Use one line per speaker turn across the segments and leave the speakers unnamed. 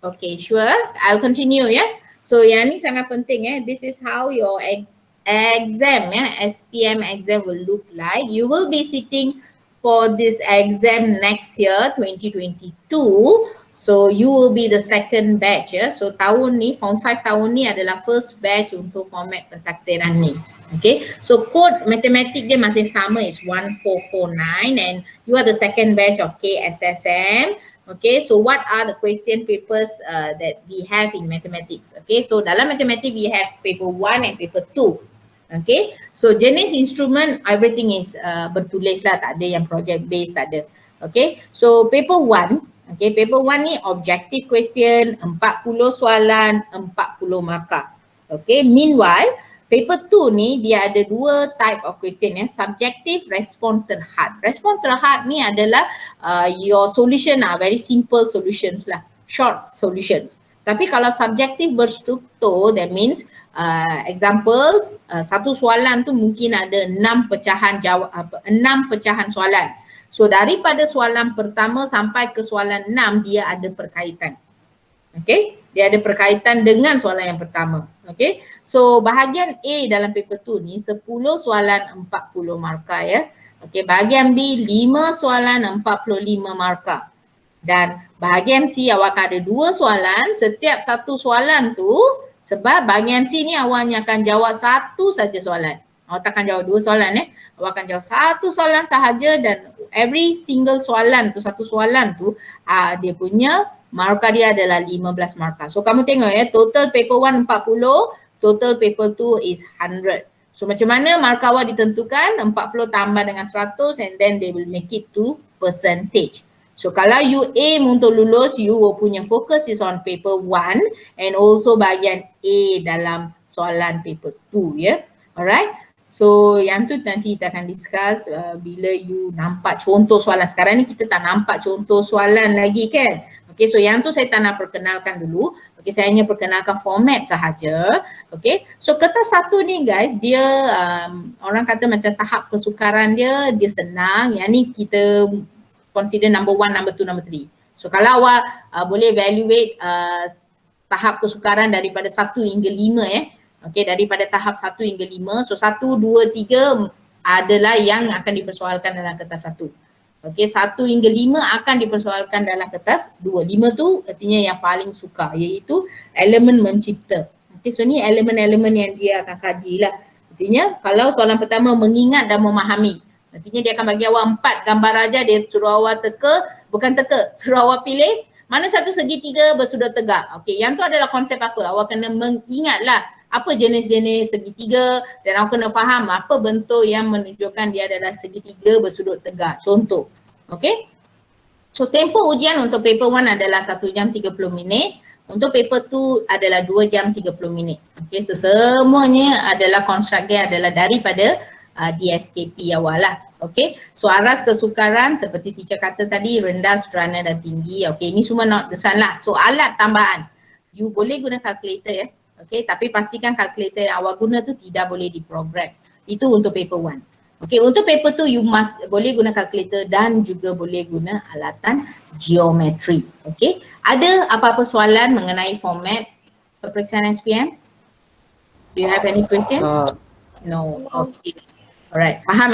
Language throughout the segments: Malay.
Okay, sure. I'll continue ya. So yang ni sangat penting This is how your exam SPM exam will look like. You will be sitting for this exam next year 2022. So you will be the second batch So tahun ni Form 5 tahun ni adalah first batch untuk format pentaksiran ni. Okay, so code matematik dia masih sama is 1449 and you are the second batch of KSSM. Okay, so what are the question papers that we have in mathematics? Okay, so dalam matematik we have paper 1 and paper 2. Okay, so jenis instrument everything is bertulis lah, tak ada yang project based, tak ada. Okay, so paper 1, okay, paper 1 ni objective question, 40 soalan, 40 markah. Okay, meanwhile paper 2 ni dia ada dua type of question subjective, respond terhad. Respond terhad ni adalah your solution very simple solutions lah, short solutions. Tapi kalau subjective berstruktur, that means examples, satu soalan tu mungkin ada 6 pecahan soalan. So daripada soalan pertama sampai ke soalan 6 dia ada perkaitan. Okay, dia ada perkaitan dengan soalan yang pertama. Okay, so bahagian A dalam paper 2 ni 10 soalan 40 markah Okay, bahagian B 5 soalan 45 markah. Dan bahagian C awak ada 2 soalan, setiap satu soalan tu sebab bahagian C ni awaknya akan jawab satu saja soalan. Awak takkan jawab 2 soalan awak akan jawab satu soalan sahaja dan every single soalan tu, satu soalan tu dia punya markah dia adalah 15 markah. So kamu tengok total paper 1 40, total paper 2 is 100. So macam mana markah awak ditentukan? 40 tambah dengan 100 and then they will make it to percentage. So kalau you aim untuk lulus, you punya focus is on paper 1 and also bahagian A dalam soalan paper 2 Alright. So yang tu nanti kita akan discuss bila you nampak contoh soalan. Sekarang ni kita tak nampak contoh soalan lagi kan? Okay, so yang tu saya tak nak perkenalkan dulu. Okay, saya hanya perkenalkan format sahaja. Okay, so kertas satu ni guys, dia orang kata macam tahap kesukaran dia senang. Yang ni kita consider number 1, number 2, number 3. So kalau awak boleh evaluate tahap kesukaran daripada 1 hingga 5 Okay, daripada tahap 1 hingga 5. So 1, 2, 3 adalah yang akan dipersoalkan dalam kertas 1. Okay, 1 hingga 5 akan dipersoalkan dalam kertas 2. 5 tu artinya yang paling sukar iaitu elemen mencipta. Okay, so ni elemen-elemen yang dia akan kaji lah. Artinya kalau soalan pertama mengingat dan memahami. Artinya dia akan bagi awak 4 gambar raja, dia suruh awak suruh awak pilih mana satu segitiga bersudut tegak. Okay, yang tu adalah konsep apa? Awak kena mengingatlah apa jenis-jenis segitiga dan awak kena faham apa bentuk yang menunjukkan dia adalah segitiga bersudut tegak. Contoh. Okay. So tempoh ujian untuk paper 1 adalah 1 jam 30 minit. Untuk paper 2 adalah 2 jam 30 minit. Okay, so semuanya adalah construct dia adalah daripada DSKP awal lah. Okay, so aras kesukaran seperti teacher kata tadi rendah, sederhana dan tinggi. Okay, ini semua not the sun lah. So alat tambahan. You boleh guna calculator Okay, tapi pastikan kalkulator yang awak guna tu tidak boleh diprogram. Itu untuk paper 1. Okay, untuk paper 2 you boleh guna kalkulator dan juga boleh guna alatan geometri. Okay, ada apa-apa soalan mengenai format peperiksaan SPM? Do you have any questions? No. Okay. Alright, faham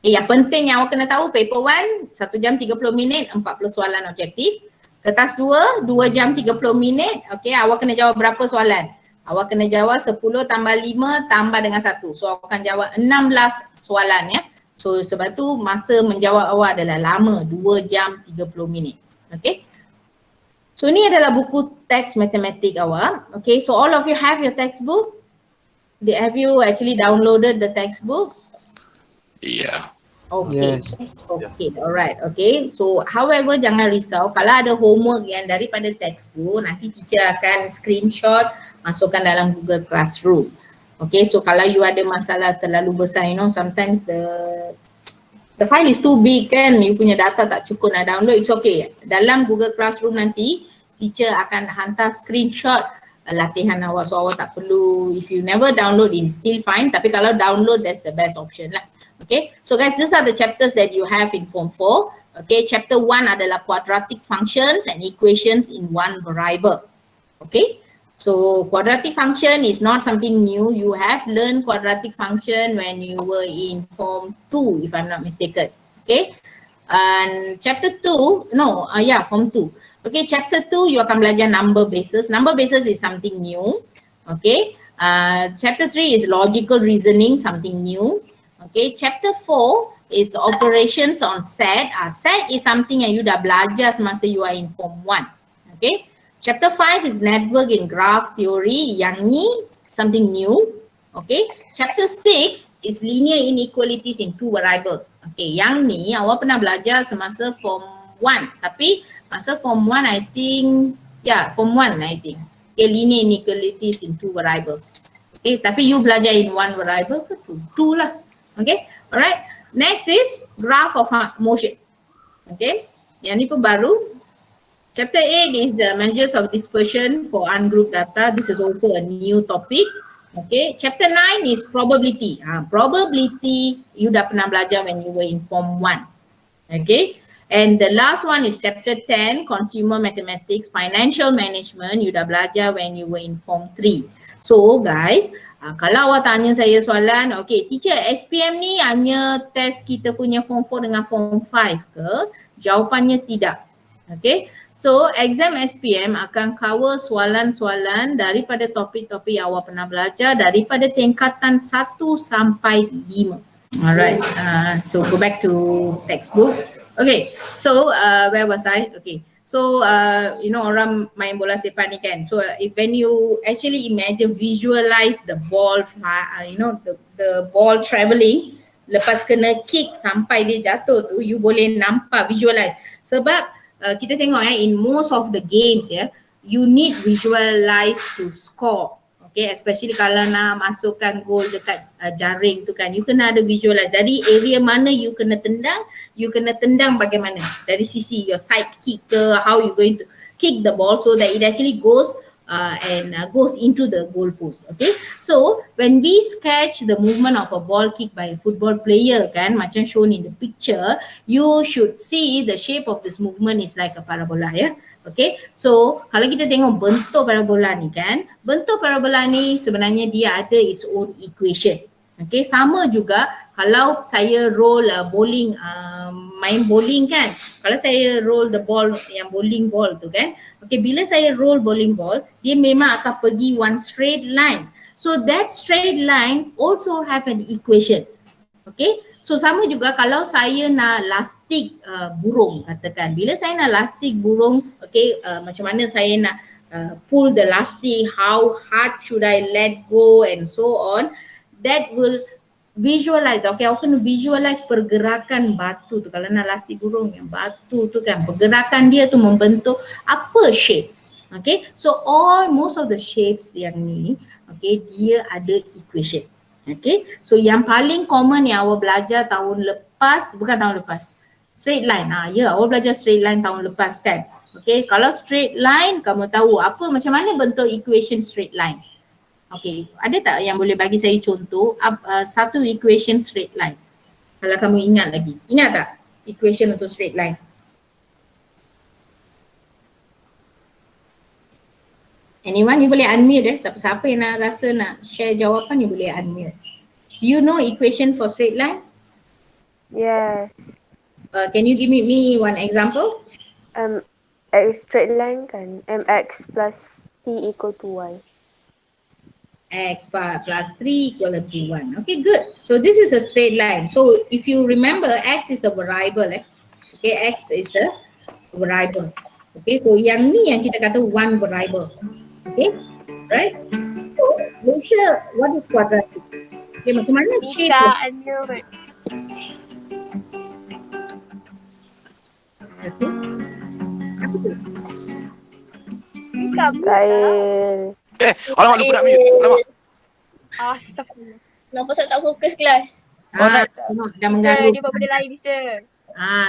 yang penting yang awak kena tahu paper 1 1 jam 30 minit 40 soalan objektif. Kertas 2, 2 jam 30 minit. Okay, awak kena jawab berapa soalan? Awak kena jawab 10 tambah 5 tambah dengan 1. So awak akan jawab 16 soalan So sebab tu masa menjawab awak adalah lama, 2 jam 30 minit. Okay. So ni adalah buku teks matematik awak. Okay, so all of you have your textbook? Have you actually downloaded the textbook?
Yeah.
Okay,
Yes.
okay, alright, okay. So however jangan risau kalau ada homework yang daripada textbook nanti teacher akan screenshot masukkan dalam Google Classroom. Okay, so kalau you ada masalah terlalu besar, sometimes the file is too big kan, you punya data tak cukup nak download, it's okay. Dalam Google Classroom nanti teacher akan hantar screenshot latihan awak, so awak tak perlu, if you never download it's still fine, tapi kalau download that's the best option lah. Okay, so guys, these are the chapters that you have in Form 4. Okay, chapter 1 adalah quadratic functions and equations in one variable. Okay, so quadratic function is not something new. You have learned quadratic function when you were in form 2, if I'm not mistaken. Okay, and chapter 2, form 2. Okay, chapter 2 you akan belajar number bases. Number bases is something new. Okay, chapter 3 is logical reasoning, something new. Okay, chapter 4 is operations on set. Set is something yang you dah belajar semasa you are in form 1. Okay, chapter 5 is network and graph theory. Yang ni something new. Okay, chapter 6 is linear inequalities in two variable. Okay, yang ni awak pernah belajar semasa form 1. Tapi masa form 1 I think, form 1 I think. Okay, linear inequalities in two variables. Okay, tapi you belajar in one variable ke two lah. Okay, alright. Next is graph of motion. Okay, yang ni pun baru. Chapter 8 is the measures of dispersion for ungrouped data. This is also a new topic. Okay, chapter 9 is probability. Probability you dah pernah belajar when you were in form 1. Okay, and the last one is chapter 10, consumer mathematics, financial management. You dah belajar when you were in form 3. So guys, kalau awak tanya saya soalan, okay, teacher, SPM ni hanya test kita punya form 4 dengan form 5 ke? Jawapannya tidak. Okay, so exam SPM akan cover soalan-soalan daripada topik-topik yang awak pernah belajar daripada tingkatan 1 sampai 5. Alright, so go back to textbook. Okay, so where was I? Okay, so orang main bola sepak ni kan. So when you actually imagine, visualize the ball, the ball travelling, lepas kena kick sampai dia jatuh tu, you boleh nampak, visualize. Sebab kita tengok in most of the games you need visualize to score. Okay, especially kalau nak masukkan gol dekat jaring tu kan, you kena ada visualize dari area mana you kena tendang bagaimana, dari sisi your side kick ke, how you going to kick the ball so that it actually goes goes into the goal post. Okay, so when we sketch the movement of a ball kick by a football player kan, macam shown in the picture, you should see the shape of this movement is like a parabola Okay, so kalau kita tengok bentuk parabola ni kan, bentuk parabola ni sebenarnya dia ada its own equation. Okay, sama juga kalau saya roll bowling, main bowling kan, kalau saya roll the ball, yang bowling ball tu kan, okay, bila saya roll bowling ball, dia memang akan pergi one straight line. So that straight line also have an equation. Okay, so sama juga kalau saya nak lastik burung katakan, bila saya nak lastik burung, okay, macam mana saya nak pull the lastik, how hard should I let go and so on, that will visualize. Okay, aku kena visualize pergerakan batu tu. Kalau nak lastik burung, yang batu tu kan, pergerakan dia tu membentuk apa shape. Okay, so most of the shapes yang ni, okay, dia ada equation. Okay, so yang paling common yang awak belajar tahun lepas, bukan tahun lepas, straight line. Awak belajar straight line tahun lepas kan. Okay, kalau straight line, kamu tahu apa, macam mana bentuk equation straight line. Okay, ada tak yang boleh bagi saya contoh satu equation straight line? Kalau kamu ingat lagi. Ingat tak equation untuk straight line? Anyone, you boleh unmute siapa-siapa yang nak rasa nak share jawapan, you boleh unmute. Do you know equation for straight line?
Yes.
Can you give me one example?
X straight line kan, mx plus t equal to y.
X plus 3 equal to 1. Okay, good. So this is a straight line. So if you remember, x is a variable. Okay, x is a variable. Okay, so yang ni yang kita kata one variable. Okay, right? So later, what is quadratic? Okay, macam mana shape?
Unmute.
Okay. Apa tu?
Kail.
Alamak, lupa nak mute. Alamak.
Astaghfirullah.
Kenapa saya tak fokus kelas?
Tengok dah mengganggu.
Dia buat benda lain, teacher.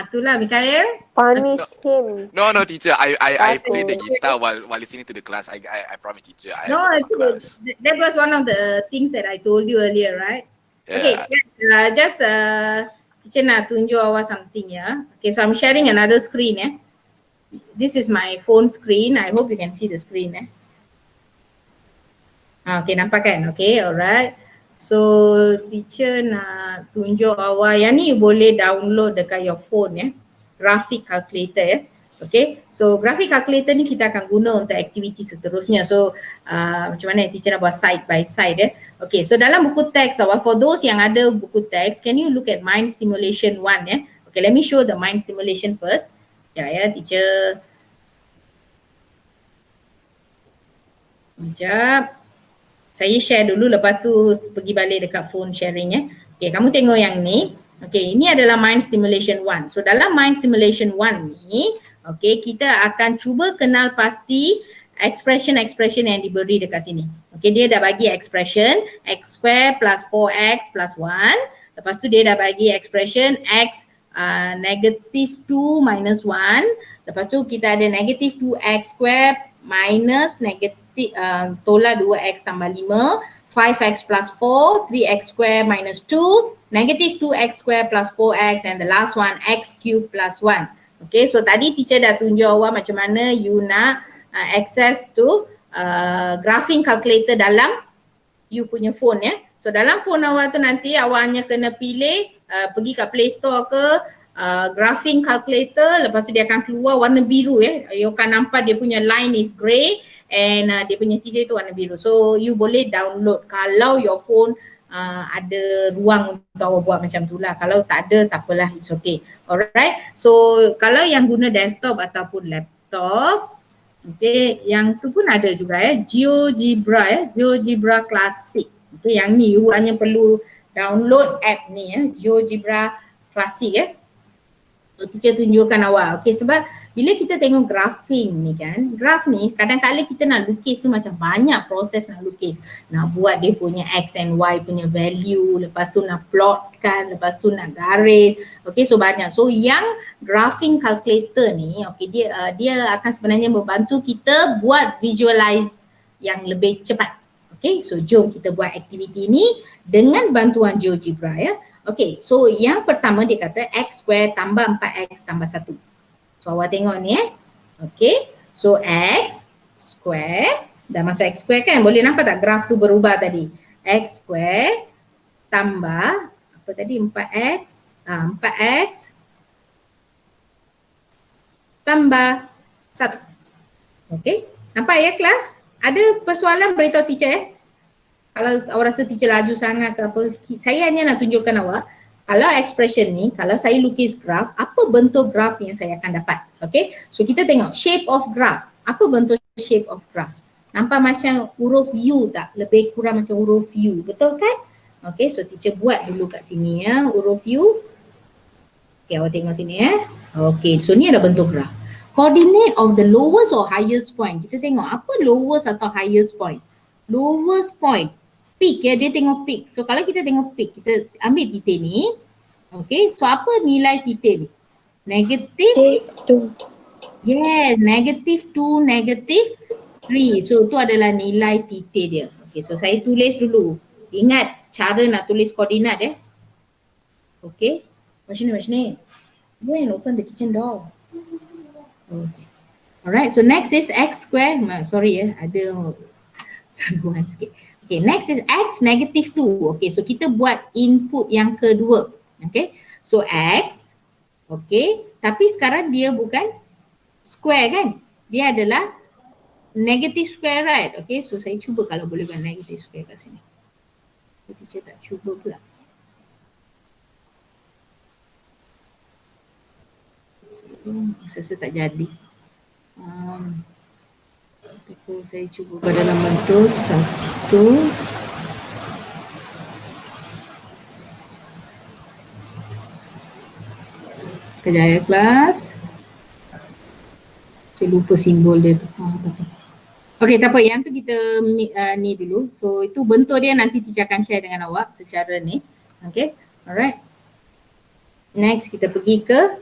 Itulah Mikael.
Punish him.
No, teacher. I
Takut.
play the guitar while listening to the class. I promise, teacher. I
No,
focus on class.
that was one of the things that I told you earlier, right?
Yeah.
Okay, just teacher nak tunjuk awak something ya. Okay, so I'm sharing another screen ya. This is my phone screen. I hope you can see the screen eh. Okay, nampak kan? Okay, alright. So teacher nak tunjuk awak yang ni boleh download dekat your phone ya. Graphic calculator ya. Okay, so graphic calculator ni kita akan guna untuk aktiviti seterusnya. So macam mana teacher nak buat side by side ya. Okay, so dalam buku teks awak, for those yang ada buku teks, can you look at mind stimulation 1 ya. Okay, let me show the mind stimulation first. Ya teacher. Sekejap. Saya share dulu, lepas tu pergi balik dekat phone sharing ya. Okay, kamu tengok yang ni. Okay, ini adalah mind stimulation 1. So dalam mind stimulation 1 ni, okay, kita akan cuba kenal pasti expression yang diberi dekat sini. Okay, dia dah bagi expression x square plus 4x plus 1. Lepas tu dia dah bagi expression x negative 2 minus 1. Lepas tu kita ada negative 2x square minus negative tolak 2x tambah 5, 5x plus 4, 3x square minus 2, negative 2x square plus 4x, and the last one x cube plus 1. Okay, so tadi teacher dah tunjuk awak macam mana you nak access to graphing calculator dalam you punya phone ya. So dalam phone awak tu nanti awak hanya kena pilih pergi kat Play Store ke graphing calculator, lepas tu dia akan keluar warna biru ya. You akan nampak dia punya line is grey and dia punya titik tu warna biru. So you boleh download kalau your phone ada ruang untuk awak buat macam tu lah. Kalau tak ada tak apalah, it's okay. Alright, so kalau yang guna desktop ataupun laptop, okay, yang tu pun ada juga ya, GeoGebra ya, GeoGebra Classic. Okay, yang ni you hanya perlu download app ni ya, GeoGebra Classic ya. So, teacher tunjukkan awak. Okay, sebab bila kita tengok graphing ni kan, graph ni kadang-kadang kita nak lukis tu macam banyak proses nak lukis. Nak buat dia punya x and y punya value, lepas tu nak plotkan, lepas tu nak garis. Okay, so banyak. So yang graphing calculator ni, okay, dia akan sebenarnya membantu kita buat visualize yang lebih cepat. Okay, so jom kita buat aktiviti ni dengan bantuan GeoGebra ya. Okay, so yang pertama dia kata x square tambah 4x tambah 1. So awak tengok ni Okay, so x square, dah masuk x square kan? Boleh nampak tak graf tu berubah tadi? X square tambah, apa tadi? 4x, 4x tambah 1. Okay, nampak ya kelas? Ada persoalan beritahu teacher ya? Kalau awak rasa teacher laju sangat ke apa, saya hanya nak tunjukkan awak kalau expression ni, kalau saya lukis graf, apa bentuk graf yang saya akan dapat. Okay, so kita tengok shape of graph. Apa bentuk shape of graph? Nampak macam huruf U tak? Lebih kurang macam huruf U, betul kan? Okay, so teacher buat dulu kat sini ya, huruf U. Okay, awak tengok sini ya. Okay, so ni ada bentuk graf. Coordinate of the lowest or highest point. Kita tengok apa lowest atau highest point. Lowest point, peak ya, dia tengok peak. So kalau kita tengok peak, kita ambil titik ni. Okay, so apa nilai titik ni? Negative 2. Yes, negative 2, negative 3. So tu adalah nilai titik dia. Okay, so saya tulis dulu. Ingat cara nak tulis koordinat ya. Okay, macam ni. Go and open the kitchen door. Okay. Alright, so next is x square. Sorry ya, ada gangguan sikit. Okay, next is x negative 2. Okay, so kita buat input yang kedua. Okay, so x. Okay, tapi sekarang dia bukan square kan? Dia adalah negative square, right? Okay, so saya cuba kalau boleh buat negative square kat sini. Tapi saya tak cuba pula. Saya tak jadi. Tapi saya cuba pada dalam bentuk 1. Kejap ya kelas. Saya lupa simbol dia tu. Okay, tak apa. Yang tu kita ni dulu. So itu bentuk dia, nanti teacher akan share dengan awak secara ni. Okay, alright. Next kita pergi ke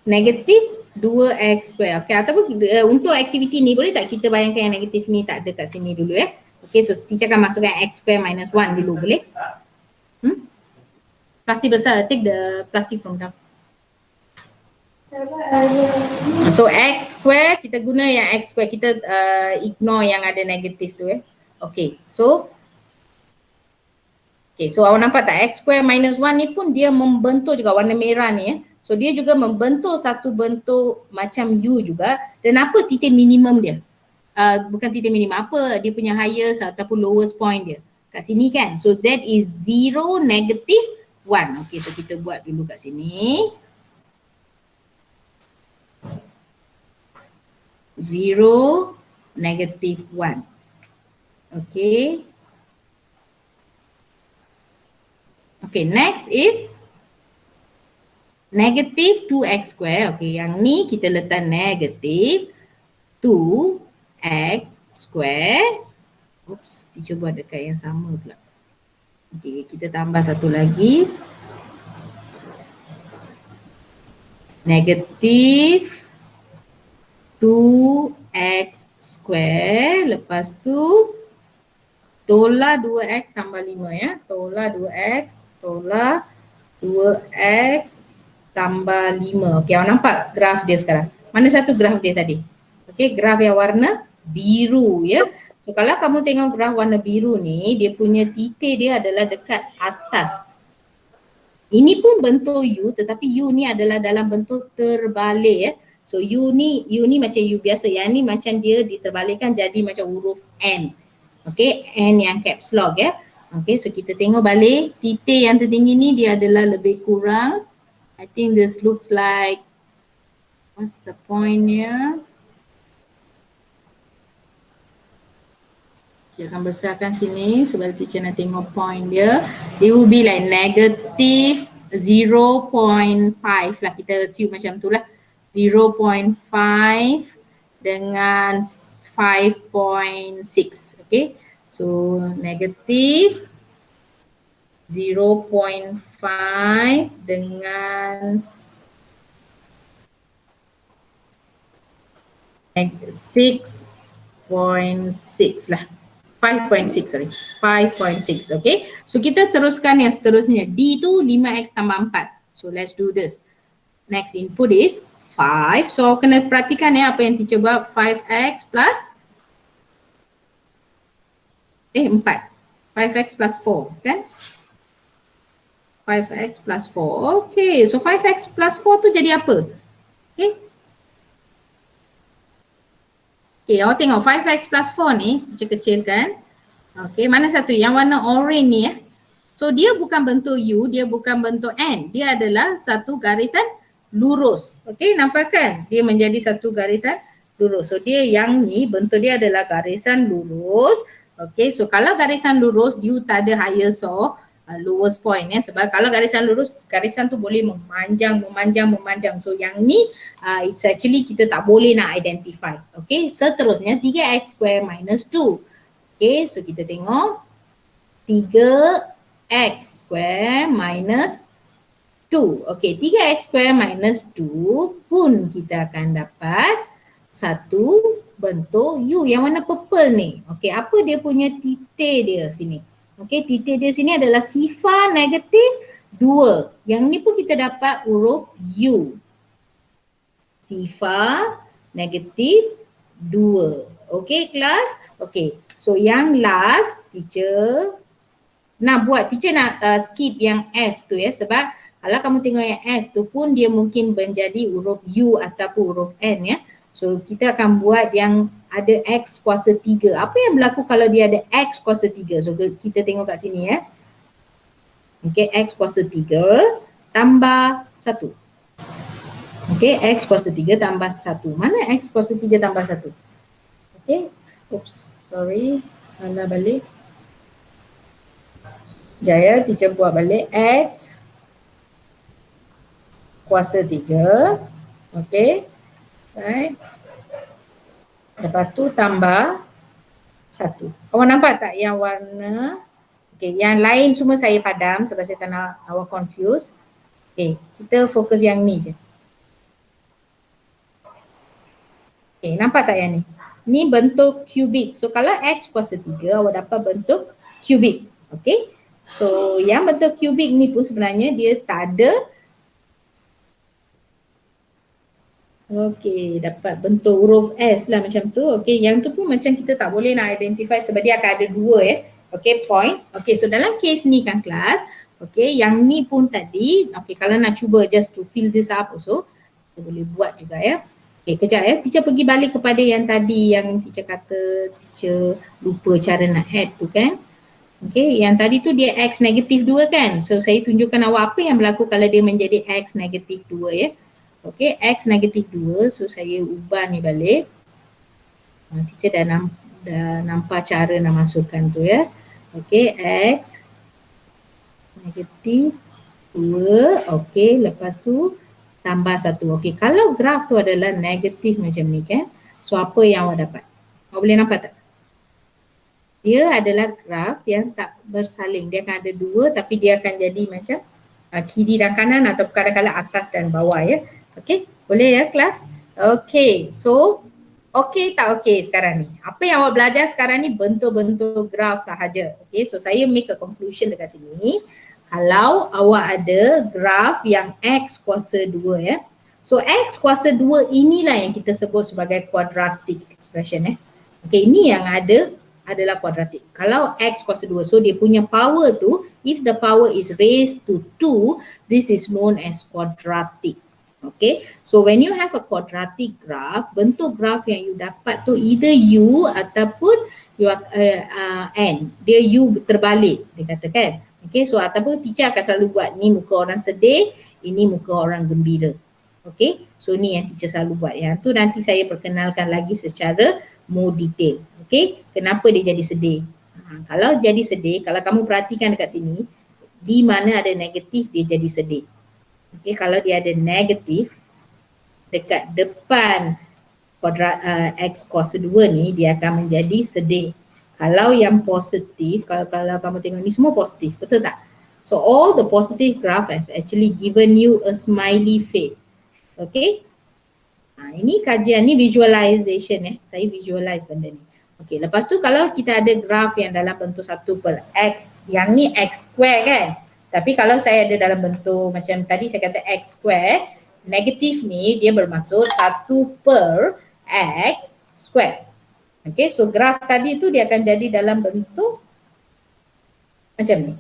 negatif 2x square. Okay, ataupun untuk aktiviti ni boleh tak kita bayangkan yang negatif ni tak ada kat sini dulu ya. Okay, so teacher akan masukkan x square minus 1 dulu, boleh? plastik besar, take the plastic from down. So x square, kita guna yang x square, kita ignore yang ada negatif tu Okay, so awak nampak tak x square minus 1 ni pun dia membentuk juga warna merah ni So dia juga membentuk satu bentuk macam U juga. Dan apa titik minimum dia? Bukan titik minimum, apa dia punya highest ataupun lowest point dia? Kat sini kan? So that is 0, negative 1. Okay, so kita buat dulu kat sini. 0, negative 1. Okay. Okay, next is negative 2x square. Okay, yang ni kita letak negative 2x square. Oops, teacher buat dekat yang sama pula. Okay, kita tambah satu lagi. Negative 2x square. Lepas tu tolak 2x tambah 5 Tolak 2x, tolak 2x tambah 5. Okay, awak nampak graf dia sekarang? Mana satu graf dia tadi? Okay, graf yang warna biru So kalau kamu tengok graf warna biru ni, dia punya titik dia adalah dekat atas. Ini pun bentuk U, tetapi U ni adalah dalam bentuk terbalik So U ni macam U biasa. Yang ni macam dia diterbalikkan jadi macam huruf N. Okay, N yang caps lock Okay, so kita tengok balik titik yang tertinggi ni dia adalah lebih kurang. I think this looks like, what's the point here? Saya akan besarkan sini sebab teacher nak tengok point dia. It will be like negative 0.5 lah, kita assume macam tu lah. 0.5 dengan 5.6. Okay, so negative 0.5 dengan 6.6 lah. 5.6 sorry. 5.6 okay. So kita teruskan yang seterusnya. D tu 5x tambah 4. So let's do this. Next input is 5. So kena perhatikan apa yang teacher buat. 5x plus 4. 5x plus 4 kan? 5x plus 4. Okay, so 5x plus 4 tu jadi apa? Okay. Okay, awak tengok 5x plus 4 ni, kecil kan? Okay, mana satu? Yang warna orange ni So dia bukan bentuk U, dia bukan bentuk N. Dia adalah satu garisan lurus. Okay, nampak kan? Dia menjadi satu garisan lurus. So dia yang ni, bentuk dia adalah garisan lurus. Okay, so kalau garisan lurus, dia tak ada highest or lowest point sebab kalau garisan lurus, garisan tu boleh memanjang. So yang ni it's actually kita tak boleh nak identify. Okay, seterusnya 3x square minus 2. Okay, so kita tengok 3x square minus 2. Okay, 3x square minus 2 pun kita akan dapat satu bentuk U yang warna purple ni. Okay, apa dia punya titik dia sini? Okay, titik dia sini adalah sifar negatif 2. Yang ni pun kita dapat huruf U. Sifar negatif 2. Okay, kelas? Okay, so yang last teacher nak skip yang F tu sebab kalau kamu tengok yang F tu pun dia mungkin menjadi huruf U ataupun huruf N So kita akan buat yang ada X kuasa 3. Apa yang berlaku kalau dia ada X kuasa 3? So kita tengok kat sini Okay, X kuasa 3 tambah 1. Okay, X kuasa 3 tambah 1. Mana X kuasa 3 tambah 1? Okay, oops, sorry, salah balik. Jaya, teacher buat balik. X kuasa 3. Okay, right. Lepas tu tambah 1. Awak nampak tak yang warna? Okay, yang lain semua saya padam sebab saya tak nak awak confuse. Okay, kita fokus yang ni je. Okay, nampak tak yang ni? Ni bentuk kubik. So kalau X kuasa 3, awak dapat bentuk kubik. Okay, So yang bentuk kubik ni pun sebenarnya dia tak ada. Okey, dapat bentuk huruf S lah macam tu. Okey, yang tu pun macam kita tak boleh nak identify sebab dia akan ada dua Okey, point. Okey, so dalam case ni kan kelas, okey, yang ni pun tadi, okey, kalau nak cuba just to fill this up also, kita boleh buat juga Okey, kejap teacher pergi balik kepada yang tadi yang teacher kata teacher lupa cara nak add tu kan. Okey, yang tadi tu dia X negatif 2 kan. So saya tunjukkan awak apa yang berlaku kalau dia menjadi X negatif 2 Okey, X negatif 2. So saya ubah ni balik. Teacher dah nampak cara nak masukkan tu Okey, X negatif 2. Okey, lepas tu tambah 1. Okey, kalau graf tu adalah negatif macam ni kan. So apa yang awak dapat? Awak boleh nampak tak? Dia adalah graf yang tak bersaling. Dia akan ada dua tapi dia akan jadi macam kiri dan kanan atau kadang-kadang atas dan bawah Okey, boleh kelas? Okey, so okey tak okey sekarang ni? Apa yang awak belajar sekarang ni bentuk-bentuk graf sahaja. Okey, so saya make a conclusion dekat sini. Kalau awak ada graf yang X kuasa 2 so X kuasa 2 inilah yang kita sebut sebagai quadratic expression Okey, ini yang ada adalah kuadratik. Kalau X kuasa 2, so dia punya power tu, if the power is raised to 2, this is known as quadratic. Okay, so when you have a quadratic graph, bentuk graph yang you dapat tu either U ataupun you N. Dia U terbalik, dia katakan. Okay, so ataupun teacher akan selalu buat ni muka orang sedih, ini muka orang gembira. Okay, so ni yang teacher selalu buat. Yang tu nanti saya perkenalkan lagi secara more detail. Okay, kenapa dia jadi sedih? Kalau jadi sedih, kalau kamu perhatikan dekat sini, di mana ada negatif dia jadi sedih. Okay, kalau dia ada negatif dekat depan kuadrat X kuasa 2 ni, dia akan menjadi sedih. Kalau yang positif, kalau kamu tengok ni semua positif, betul tak? So all the positive graph have actually given you a smiley face. Okay, ini kajian ni visualization saya visualize benda ni. Okay, lepas tu kalau kita ada graf yang dalam bentuk 1 per X, yang ni X square kan? Tapi kalau saya ada dalam bentuk macam tadi saya kata X square, negatif ni dia bermaksud 1 per X square. Okay, so graf tadi tu dia akan jadi dalam bentuk macam ni.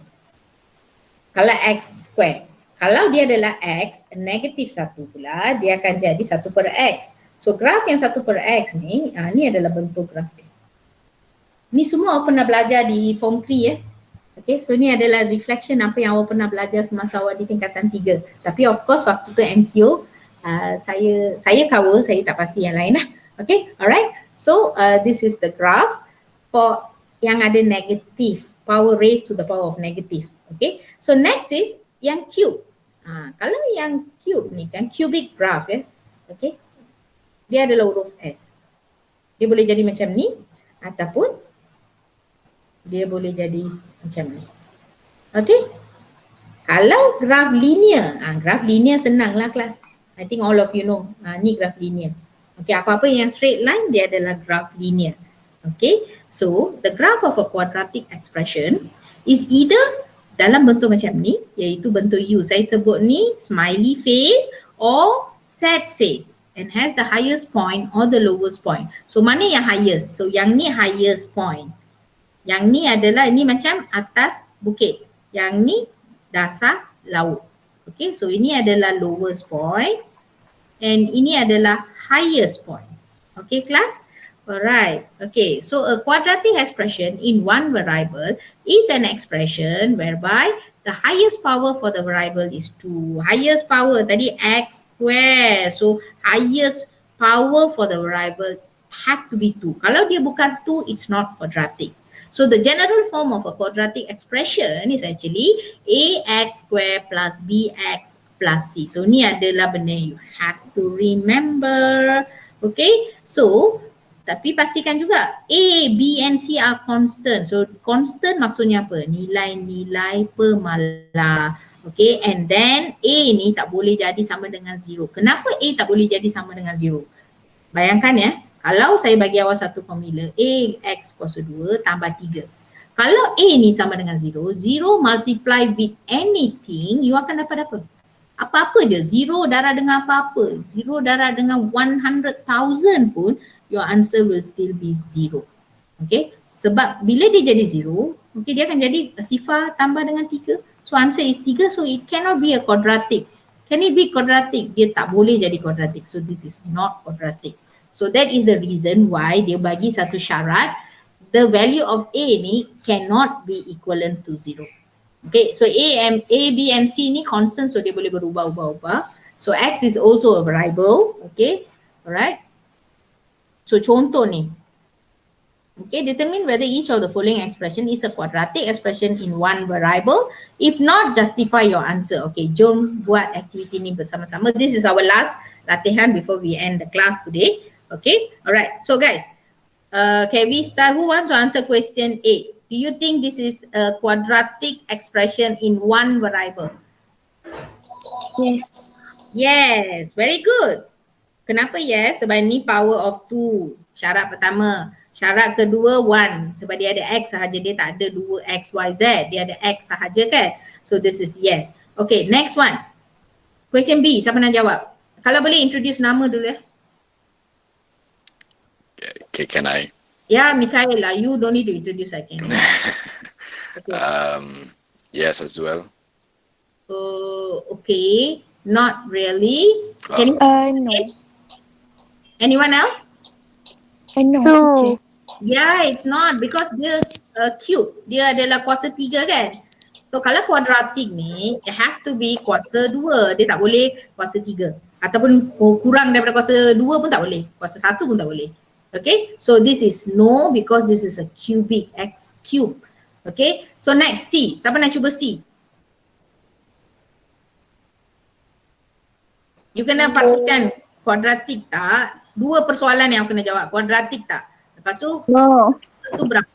Kalau X square. Kalau dia adalah X, negatif 1 pula, dia akan jadi 1 per X. So graf yang 1 per X ni, ni adalah bentuk graf dia. Ni semua awak pernah belajar di form 3 Okay, so ni adalah reflection apa yang awak pernah belajar semasa awak di tingkatan 3. Tapi of course waktu tu MCO saya cover, saya tak pasti yang lain Okay, alright. So this is the graph for yang ada negatif, power raised to the power of negative. Okay, so next is yang cube. Kalau yang cube ni kan cubic graph Okay, dia adalah huruf S. Dia boleh jadi macam ni ataupun dia boleh jadi macam ni. Okay, kalau graf linear, graf linear senang lah kelas. I think all of you know, ni graf linear. Okay, apa-apa yang straight line dia adalah graf linear. Okay, so the graph of a quadratic expression is either dalam bentuk macam ni, iaitu bentuk U. Saya sebut ni smiley face or sad face and has the highest point or the lowest point. So mana yang highest? So yang ni highest point. Yang ni adalah, ini macam atas bukit. Yang ni dasar laut. Okay, so ini adalah lowest point and ini adalah highest point. Okay class? Alright, okay, so a quadratic expression in one variable is an expression whereby the highest power for the variable is 2. Highest power tadi X square, so highest power for the variable have to be 2. Kalau dia bukan 2, it's not quadratic. So the general form of a quadratic expression is actually ax square plus bx plus c. So ni adalah benda you have to remember. Okay, so tapi pastikan juga A, B and C are constant. So constant maksudnya apa? Nilai-nilai pemalar. Okay, and then A ni tak boleh jadi sama dengan 0. Kenapa A tak boleh jadi sama dengan 0? Bayangkan kalau saya bagi awak satu formula A X kuasa 2 tambah 3. Kalau A ni sama dengan 0, 0 multiply with anything, you akan dapat apa? Apa-apa je, 0 darab dengan apa-apa, 0 darab dengan 100,000 pun, your answer will still be 0. Okay, sebab bila dia jadi 0, okay, dia akan jadi sifar tambah dengan 3. So answer is 3, so it cannot be a quadratic. Can it be quadratic? Dia tak boleh jadi quadratic, so this is not quadratic. So that is the reason why dia bagi satu syarat, the value of A ni cannot be equivalent to 0. Okay, so A, B and C ni constant, so dia boleh berubah-ubah. So X is also a variable, okay, alright. So contoh ni, okay, determine whether each of the following expression is a quadratic expression in one variable. If not, justify your answer. Okay, jom buat aktiviti ni bersama-sama. This is our last latihan before we end the class today. Okay, alright. So guys, can we start? Who wants to answer question A? Do you think this is a quadratic expression in one variable?
Yes.
Yes, very good. Kenapa yes? Sebab ni power of 2. Syarat pertama. Syarat kedua 1. Sebab dia ada X sahaja, dia tak ada 2 X, Y, Z. Dia ada X sahaja kan? So this is yes. Okay, next one. Question B, siapa nak jawab? Kalau boleh introduce nama dulu ya.
Okay, can I?
Yeah, Mikhail lah. You don't need to introduce, I can. Okay.
Yes, as well.
Okay. Not really. Can you,
No.
anyone else?
No,
No.
teacher.
Yeah, it's not because dia cube. Dia adalah kuasa 3 kan? So kalau kuadratik ni, it have to be kuasa 2. Dia tak boleh kuasa 3. Ataupun kurang daripada kuasa 2 pun tak boleh. Kuasa 1 pun tak boleh. Okay, so this is no because this is a cubic, X cube. Okay, so next C. Siapa nak cuba C? You kena pastikan kuadratik tak. 2 persoalan yang kena jawab. Kuadratik tak. Lepas tu,
No.
tu berapa?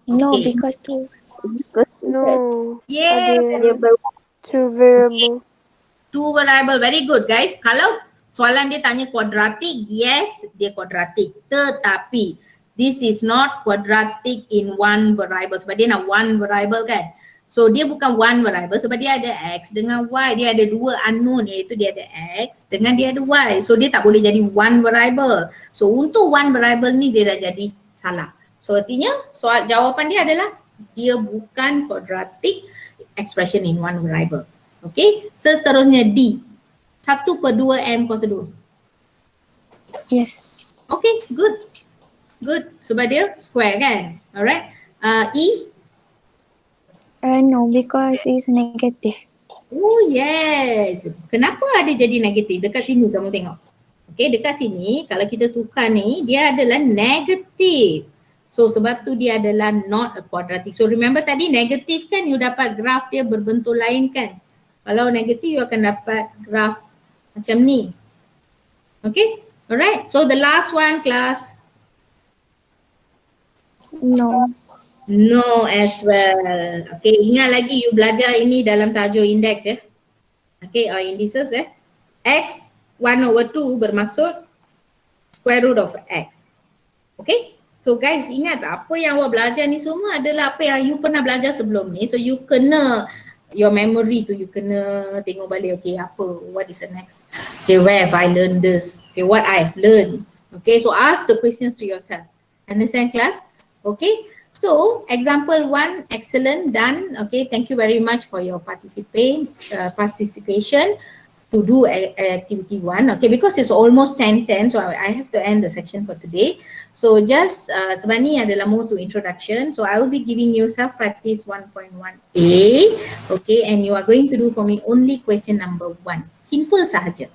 No,
Okay.
because two.
No.
Yeah,
Ada 2 variable.
2 variable. Very good guys. Kalau soalan dia tanya kuadratik, yes, dia kuadratik. Tetapi this is not quadratic in one variable sebab dia nak one variable kan. So dia bukan one variable sebab dia ada X dengan Y. Dia ada 2 unknown, iaitu dia ada X dengan dia ada Y. So dia tak boleh jadi one variable. So untuk one variable ni dia dah jadi salah. So artinya soal jawapan dia adalah dia bukan quadratic expression in one variable. Okay, seterusnya D. 1/2 M kuasa 2.
Yes.
Okay, good. Good. Sebab dia square kan? Alright. E.
No, because it's negative.
Oh yes. Kenapa ada jadi negatif? Dekat sini kamu tengok. Okay, dekat sini kalau kita tukar ni, dia adalah negatif. So sebab tu dia adalah not a quadratic. So remember tadi negatif kan you dapat graf dia berbentuk lain kan? Kalau negatif you akan dapat graf macam ni. Okay, alright. So the last one class.
No.
No as well. Okay, ingat lagi you belajar ini dalam tajuk indeks ya. Okay, or indices ya. X 1/2 bermaksud square root of X. Okay, so guys ingat apa yang awak belajar ni semua adalah apa yang you pernah belajar sebelum ni. So you kena your memory tu you kena tengok balik, okay apa, what is the next, okay where have I learned this, okay what I have learned, okay so ask the questions to yourself. Understand class? Okay, so example 1 excellent, done. Okay, thank you very much for your participation to do activity 1. Okay, because it's almost 10:10, so I have to end the section for today. So just sebab ni adalah more to introduction. So I will be giving you self practice 1.1a. Okay, and you are going to do for me only question number 1. Simple sahaja.